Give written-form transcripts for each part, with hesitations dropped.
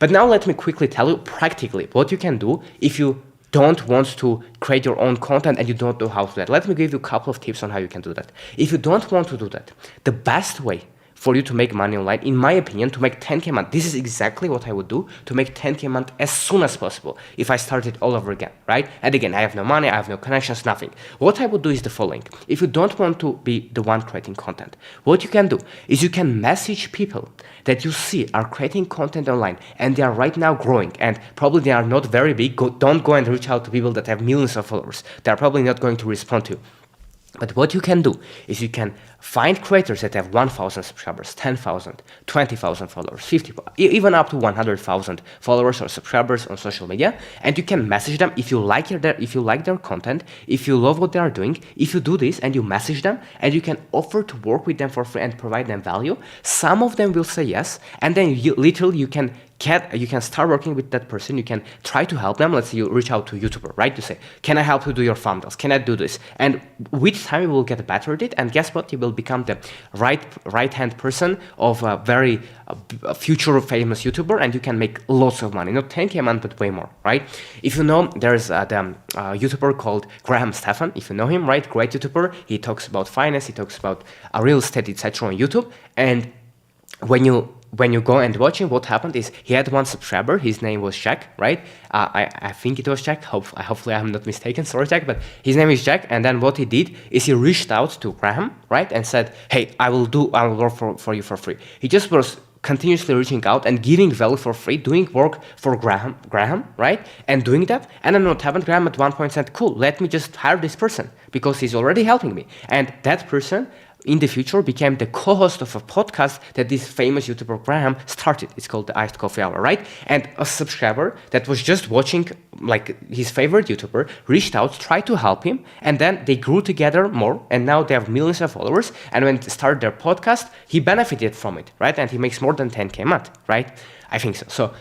But now let me quickly tell you practically what you can do if you don't want to create your own content and you don't know how to do that. Let me give you a couple of tips on how you can do that. If you don't want to do that, the best way for you to make money online, in my opinion, to make 10K a month, this is exactly what I would do to make 10K a month as soon as possible if I started all over again, right? And again, I have no money, I have no connections, nothing. What I would do is the following. If you don't want to be the one creating content, what you can do is you can message people that you see are creating content online and they are right now growing and probably they are not very big. Don't go and reach out to people that have millions of followers. They are probably not going to respond to you. But what you can do is you can find creators that have 1,000 subscribers, 10,000, 20,000 followers, 50, even up to 100,000 followers or subscribers on social media, and you can message them if you like their content, if you love what they are doing. If you do this and you message them and you can offer to work with them for free and provide them value, some of them will say yes, and then you can start working with that person. You can try to help them. Let's say you reach out to a YouTuber, right? You say, can I help you do your thumbnails? Can I do this? And with time, you will get better at it. And guess what? You will become the right-hand person of a very future famous YouTuber, and you can make lots of money. Not 10K a month, but way more, right? If you know, there's the YouTuber called Graham Stephan. If you know him, right? Great YouTuber. He talks about finance. He talks about real estate, etc. on YouTube. And when you go and watch him, what happened is he had one subscriber. His name was Jack, right? I think it was Jack. Hopefully I'm not mistaken. Sorry, Jack, but his name is Jack. And then what he did is he reached out to Graham, right? And said, hey, I will work for you for free. He just was continuously reaching out and giving value for free, doing work for Graham, right? And doing that. And then what happened? Graham at one point said, cool, let me just hire this person because he's already helping me. And that person in the future became the co-host of a podcast that this famous YouTuber Graham started. It's called the Iced Coffee Hour, right? And a subscriber that was just watching like his favorite YouTuber reached out, tried to help him, and then they grew together more, and now they have millions of followers. And when they started their podcast, he benefited from it, right? And he makes more than 10K a month, right? I think so. So,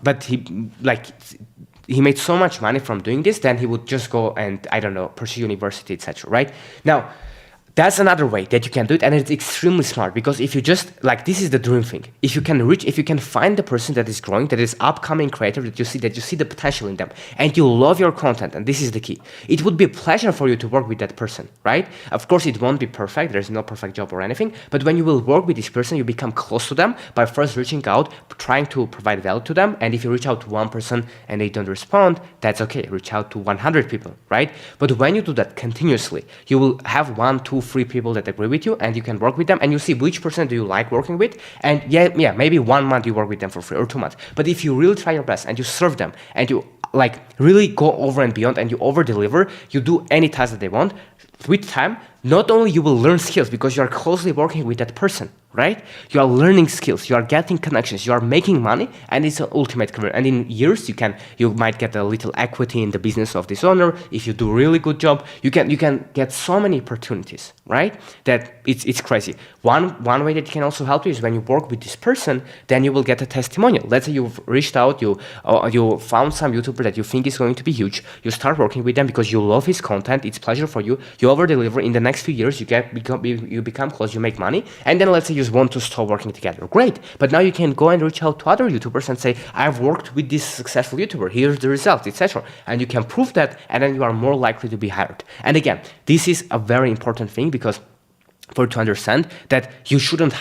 but he made so much money from doing this, then he would just go and, I don't know, pursue university, etc., right? Now, that's another way that you can do it, and it's extremely smart, because if you just, like, this is the dream thing. If you can find the person that is growing, that is upcoming creator, that you see the potential in them, and you love your content, and this is the key. It would be a pleasure for you to work with that person, right? Of course, it won't be perfect. There's no perfect job or anything, but when you will work with this person, you become close to them by first reaching out, trying to provide value to them, and if you reach out to one person and they don't respond, that's okay. Reach out to 100 people, right? But when you do that continuously, you will have 1, 2, 3 people that agree with you, and you can work with them, and you see which person do you like working with, and yeah, maybe 1 month you work with them for free or 2 months. But if you really try your best and you serve them and you like really go over and beyond and you over deliver, you do any task that they want, with time, not only you will learn skills because you are closely working with that person, right? You are learning skills, you are getting connections, you are making money, and it's an ultimate career. And in years, you might get a little equity in the business of this owner. If you do a really good job, you can get so many opportunities, right? That it's crazy. One way that can also help you is when you work with this person, then you will get a testimonial. Let's say you've reached out, you found some YouTuber that you think is going to be huge. You start working with them because you love his content. It's pleasure for you. You over deliver. In the next few years, you become close. You make money, and then let's say you just want to start working together. Great, but now you can go and reach out to other YouTubers and say, I've worked with this successful YouTuber. Here's the results, etc. And you can prove that, and then you are more likely to be hired. And again, this is a very important thing because for you to understand that you shouldn't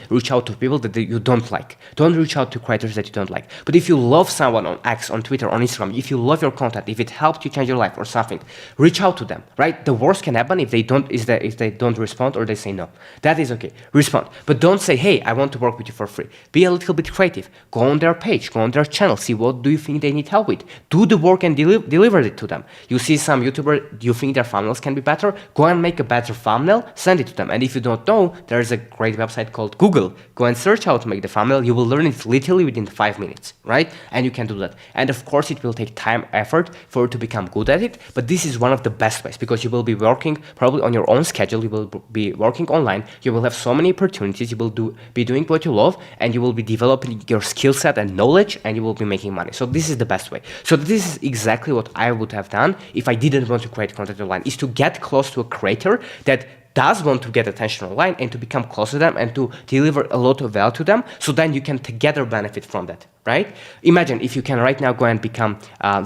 reach out to people that you don't like. Don't reach out to creators that you don't like. But if you love someone on X, on Twitter, on Instagram, if you love your content, if it helped you change your life or something, reach out to them, right? The worst can happen if they don't respond or they say no. That is okay. Respond. But don't say, hey, I want to work with you for free. Be a little bit creative. Go on their page, go on their channel, see what do you think they need help with. Do the work and deliver it to them. You see some YouTuber, you think their thumbnails can be better, go and make a better thumbnail, send it to them. And if you don't know, there's a great website called Google. Go and search how to make the thumbnail. You will learn it literally within 5 minutes, right? And you can do that. And of course, it will take time, effort for you to become good at it. But this is one of the best ways because you will be working probably on your own schedule. You will be working online. You will have so many opportunities. You will be doing what you love, and you will be developing your skill set and knowledge, and you will be making money. So this is the best way. So this is exactly what I would have done if I didn't want to create content online, is to get close to a creator that does want to get attention online and to become close to them and to deliver a lot of value to them, so then you can together benefit from that, right? Imagine if you can right now go and become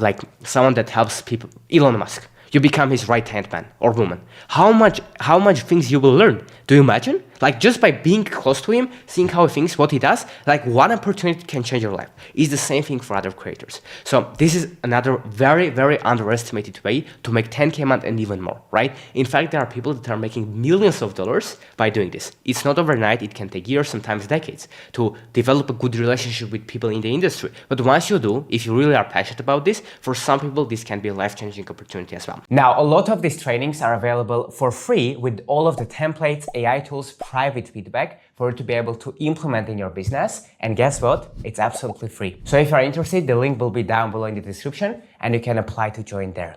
like someone that helps people, Elon Musk. You become his right-hand man or woman. How much things you will learn? Do you imagine? Like just by being close to him, seeing how he thinks, what he does, like one opportunity can change your life. It's the same thing for other creators. So this is another very, very underestimated way to make 10K a month and even more, right? In fact, there are people that are making millions of dollars by doing this. It's not overnight. It can take years, sometimes decades, to develop a good relationship with people in the industry. But once you do, if you really are passionate about this, for some people, this can be a life-changing opportunity as well. Now, a lot of these trainings are available for free with all of the templates, AI tools, private feedback for you to be able to implement in your business. And guess what? It's absolutely free. So if you're interested, the link will be down below in the description and you can apply to join there.